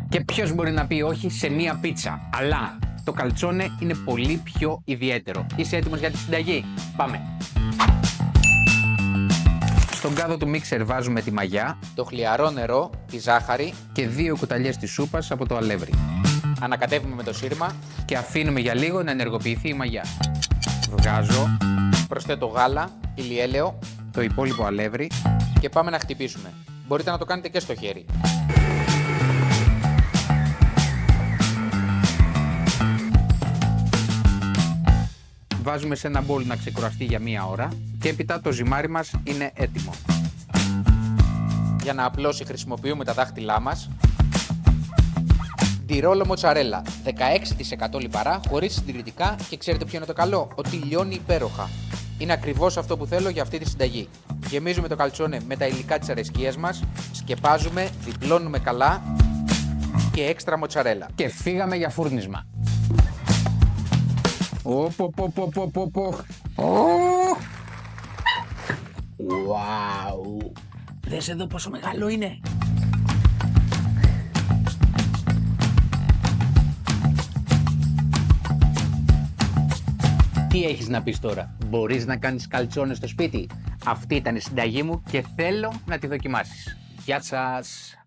Και ποιος μπορεί να πει όχι σε μία πίτσα. Αλλά το καλτσόνε είναι πολύ πιο ιδιαίτερο. Είσαι έτοιμος για τη συνταγή? Πάμε. Στον κάδο του μίξερ βάζουμε τη μαγιά, Το χλιαρό νερό, τη ζάχαρη, και 2 κουταλιές της σούπας από το αλεύρι. ανακατεύουμε με το σύρμα, Και αφήνουμε για λίγο να ενεργοποιηθεί η μαγιά. Βγάζω προσθέτω γάλα, ηλιέλαιο το υπόλοιπο αλεύρι. και πάμε να χτυπήσουμε. Μπορείτε να το κάνετε και στο χέρι. Βάζουμε σε ένα μπολ να ξεκουραστεί για 1 ώρα και έπειτα το ζυμάρι μας είναι έτοιμο. Για να απλώσει χρησιμοποιούμε τα δάχτυλά μας. Τυρόλο μοτσαρέλα, 16% λιπαρά, χωρίς συντηρητικά και ξέρετε ποιο είναι το καλό? Ότι λιώνει υπέροχα. Είναι ακριβώς αυτό που θέλω για αυτή τη συνταγή. Γεμίζουμε το καλτσόνε με τα υλικά της αρεσκίας μας, σκεπάζουμε, διπλώνουμε καλά και έξτρα μοτσαρέλα. Και φύγαμε για φούρνισμα. Wow. Δες εδώ πόσο μεγάλο είναι. Τι έχεις να πεις τώρα? Μπορείς να κάνεις καλτσόνε στο σπίτι? Αυτή ήταν η συνταγή μου και θέλω να τη δοκιμάσεις. Γεια σας.